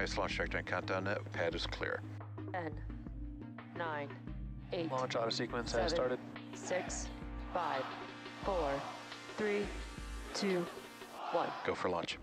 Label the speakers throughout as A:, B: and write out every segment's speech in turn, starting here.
A: Place launch trajectory and countdown net. Pad is clear.
B: 10, 9, 8.
C: Launch auto sequence has
B: 7,
C: started.
B: 6, 5, 4, 3, 2, 1.
A: Go for launch.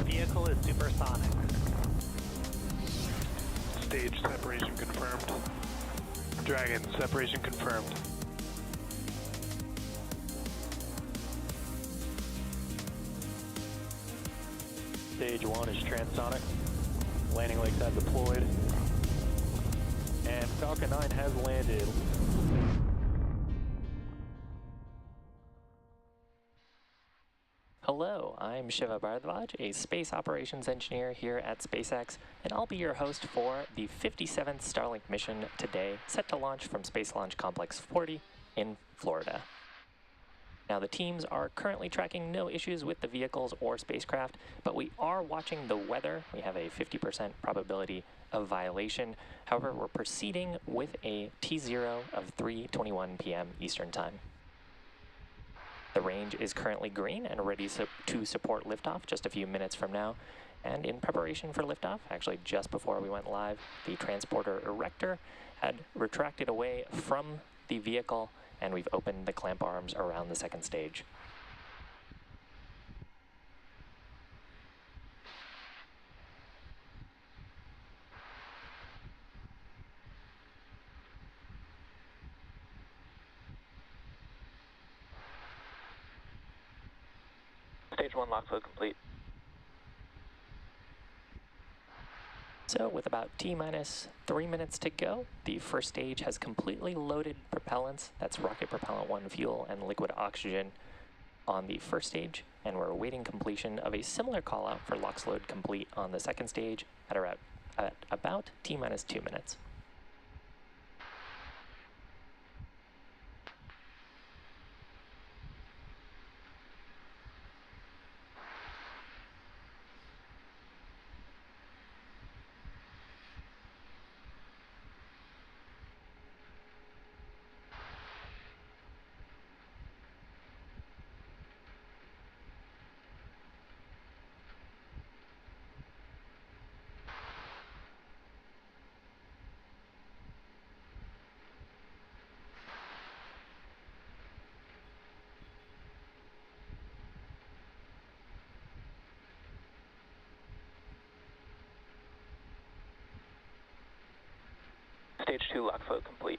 D: Vehicle is supersonic.
C: Stage separation confirmed. Dragon, separation confirmed. Stage 1 is transonic. Landing legs have deployed. And Falcon 9 has landed.
E: Hello, I'm Shiva Bharadwaj, a space operations engineer here at SpaceX, and I'll be your host for the 57th Starlink mission today, set to launch from Space Launch Complex 40 in Florida. Now, the teams are currently tracking no issues with the vehicles or spacecraft, but we are watching the weather. We have a 50% probability of violation. However, we're proceeding with a T0 of 3:21 p.m. Eastern Time. The range is currently green and ready to support liftoff just a few minutes from now. And in preparation for liftoff, actually just before we went live, the transporter erector had retracted away from the vehicle, and we've opened the clamp arms around the second stage.
D: Stage 1 lock load complete.
E: So with about T-minus 3 minutes to go, the first stage has completely loaded propellants. That's rocket propellant 1 fuel and liquid oxygen on the first stage, and we're awaiting completion of a similar call out for LOX load complete on the second stage at about T-minus 2 minutes.
D: Stage 2 lock load complete.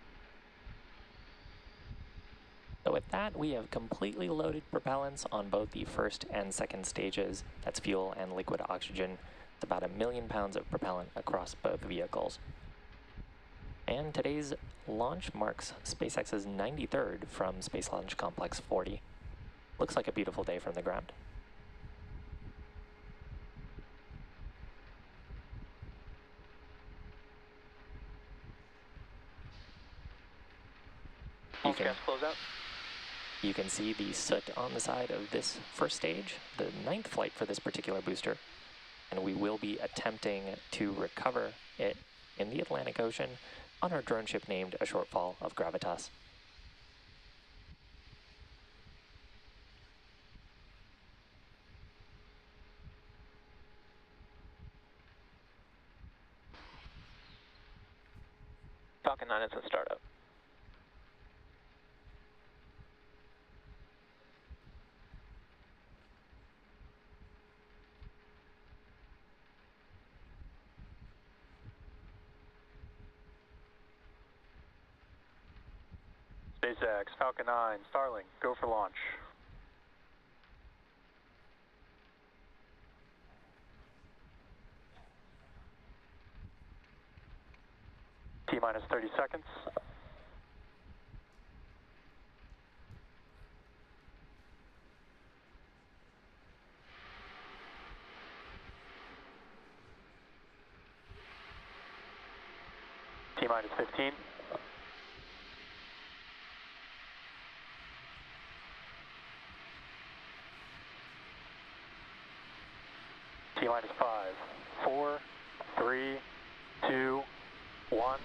E: So with that, we have completely loaded propellants on both the first and second stages. That's fuel and liquid oxygen. It's about 1 million pounds of propellant across both vehicles. And today's launch marks SpaceX's 93rd from Space Launch Complex 40. Looks like a beautiful day from the ground.
D: Launch gas closeout.
E: You can see the soot on the side of this first stage, the 9th flight for this particular booster, and we will be attempting to recover it in the Atlantic Ocean on our drone ship named A Shortfall of Gravitas.
D: Falcon 9 is in startup.
C: SpaceX, Falcon 9, Starlink, go for launch. T-minus 30 seconds. T-minus 15. T-minus 5, 4, 3, 2, 1.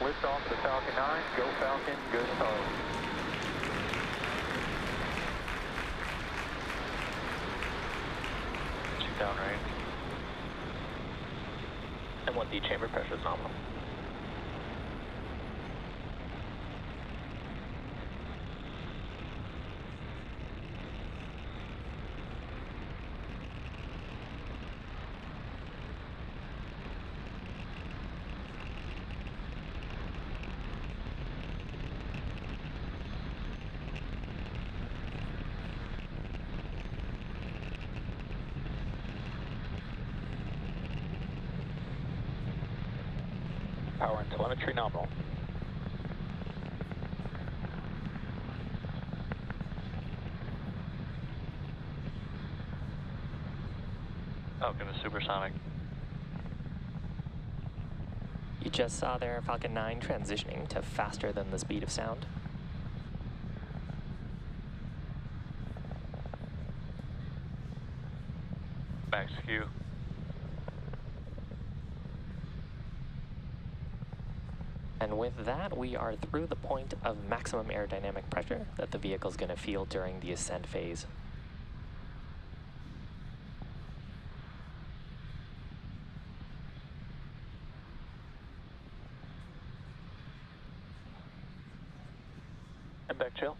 C: Lift off of the Falcon 9. Go Falcon, go Starlink.
D: Shoot downrange. And 1D chamber pressure is nominal. Power and telemetry nominal.
C: Falcon is supersonic.
E: You just saw there Falcon 9 transitioning to faster than the speed of sound.
C: Max Q.
E: And with that, we are through the point of maximum aerodynamic pressure that the vehicle is going to feel during the ascent phase.
D: And back chill.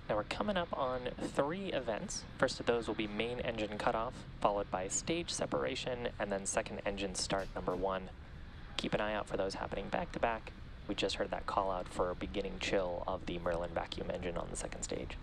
E: Now we're coming up on 3 events. First of those will be main engine cutoff, followed by stage separation, and then second engine start number 1. Keep an eye out for those happening back to back. We just heard that call out for beginning chill of the Merlin vacuum engine on the second stage.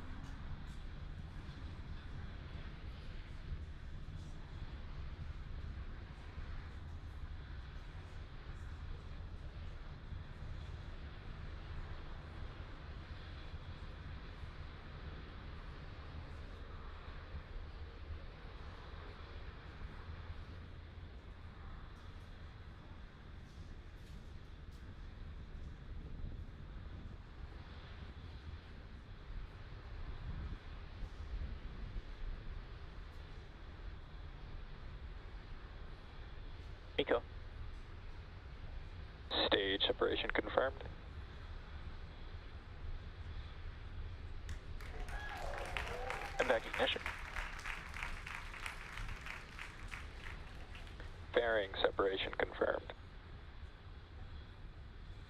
D: Nico. Stage separation confirmed. And back ignition. Fairing separation confirmed.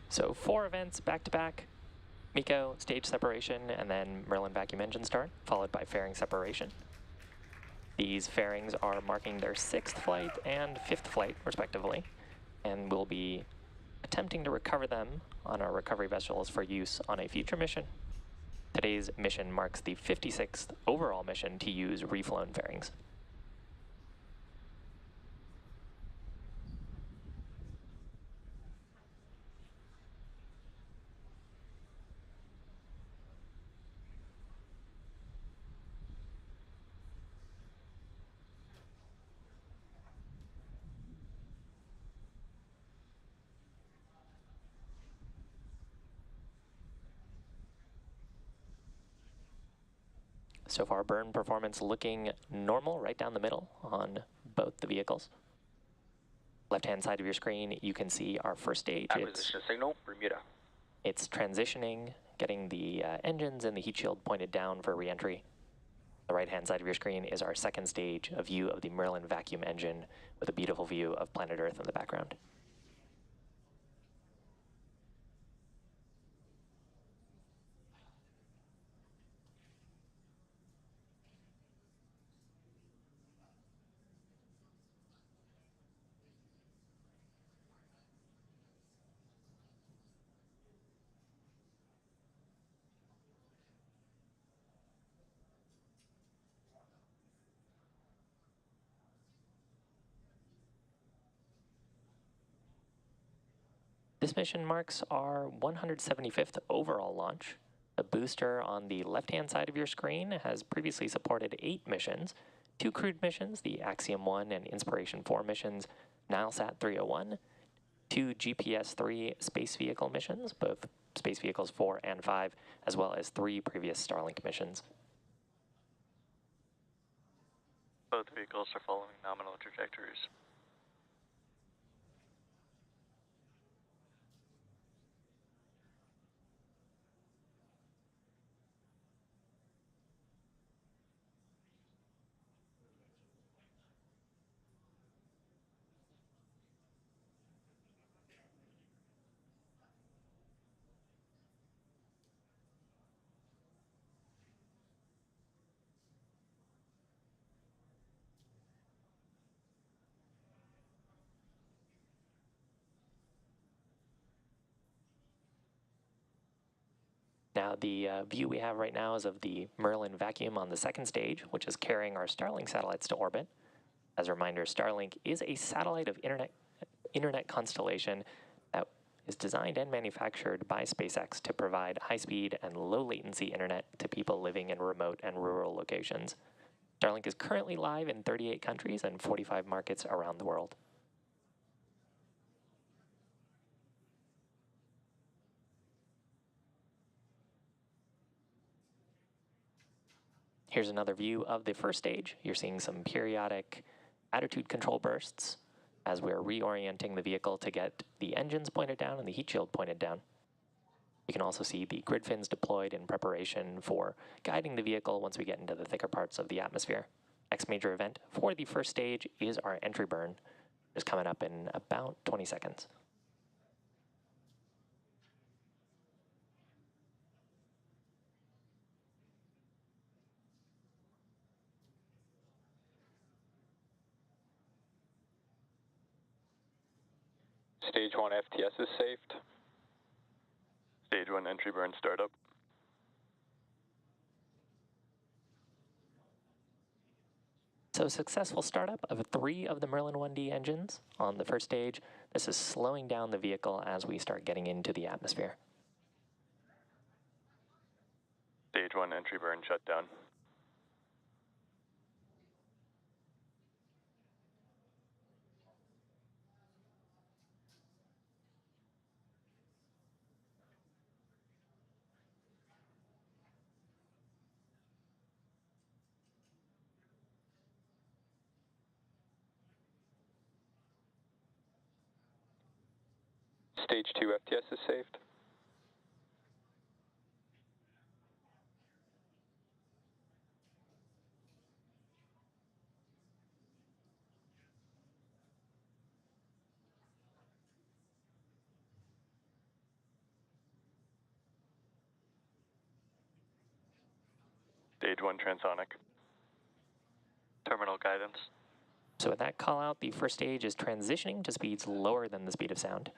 E: So 4 events back to back. MECO, stage separation, and then Merlin vacuum engine start, followed by fairing separation. These fairings are marking their 6th flight and 5th flight, respectively, and we'll be attempting to recover them on our recovery vessels for use on a future mission. Today's mission marks the 56th overall mission to use reflown fairings. So far, burn performance looking normal right down the middle on both the vehicles. Left-hand side of your screen, you can see our first stage.
D: Acquisition signal, Bermuda.
E: It's transitioning, getting the engines and the heat shield pointed down for re-entry. The right-hand side of your screen is our second stage, a view of the Merlin vacuum engine with a beautiful view of planet Earth in the background. This mission marks our 175th overall launch. The booster on the left-hand side of your screen has previously supported 8 missions, 2 crewed missions, the Axiom 1 and Inspiration 4 missions, Nilesat 301, 2 GPS-3 space vehicle missions, both Space Vehicles 4 and 5, as well as 3 previous Starlink missions.
C: Both vehicles are following nominal trajectories.
E: Now, the view we have right now is of the Merlin vacuum on the second stage, which is carrying our Starlink satellites to orbit. As a reminder, Starlink is a satellite of internet constellation that is designed and manufactured by SpaceX to provide high-speed and low-latency internet to people living in remote and rural locations. Starlink is currently live in 38 countries and 45 markets around the world. Here's another view of the first stage. You're seeing some periodic attitude control bursts as we're reorienting the vehicle to get the engines pointed down and the heat shield pointed down. You can also see the grid fins deployed in preparation for guiding the vehicle once we get into the thicker parts of the atmosphere. Next major event for the first stage is our entry burn. It's coming up in about 20 seconds.
D: Stage 1 FTS is saved.
C: Stage 1 entry burn startup.
E: So successful startup of 3 of the Merlin 1D engines on the first stage. This is slowing down the vehicle as we start getting into the atmosphere.
C: Stage 1 entry burn shut down.
D: Stage 2 FTS is saved.
C: Stage 1 transonic. Terminal guidance.
E: So with that call out, the first stage is transitioning to speeds lower than the speed of sound.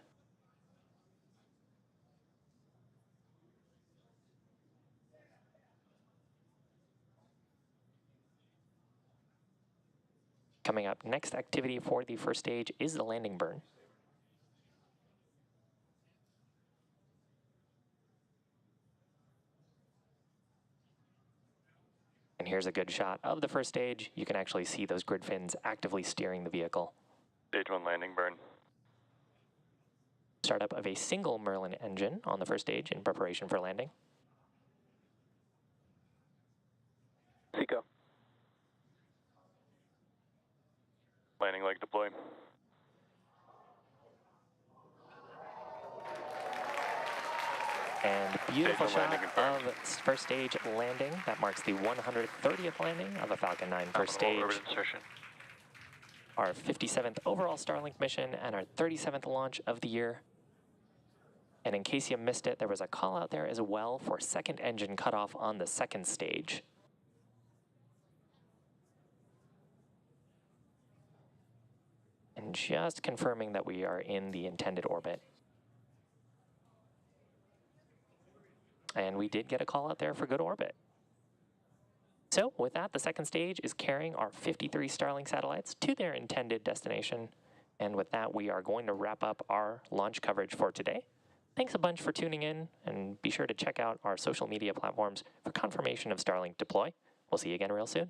E: Coming up, next activity for the first stage is the landing burn. And here's a good shot of the first stage. You can actually see those grid fins actively steering the vehicle.
C: Stage 1 landing burn.
E: Startup of a single Merlin engine on the first stage in preparation for landing.
D: Seco.
C: Landing leg deploy.
E: And beautiful
C: Stage 1
E: shot
C: landing confirmed.
E: of first stage landing. That marks the 130th landing of a Falcon 9 first stage.
C: Orbit insertion.
E: Our 57th overall Starlink mission and our 37th launch of the year. And in case you missed it, there was a call out there as well for second engine cutoff on the second stage. And just confirming that we are in the intended orbit. And we did get a call out there for good orbit. So with that, the second stage is carrying our 53 Starlink satellites to their intended destination. And with that, we are going to wrap up our launch coverage for today. Thanks a bunch for tuning in, and be sure to check out our social media platforms for confirmation of Starlink deploy. We'll see you again real soon.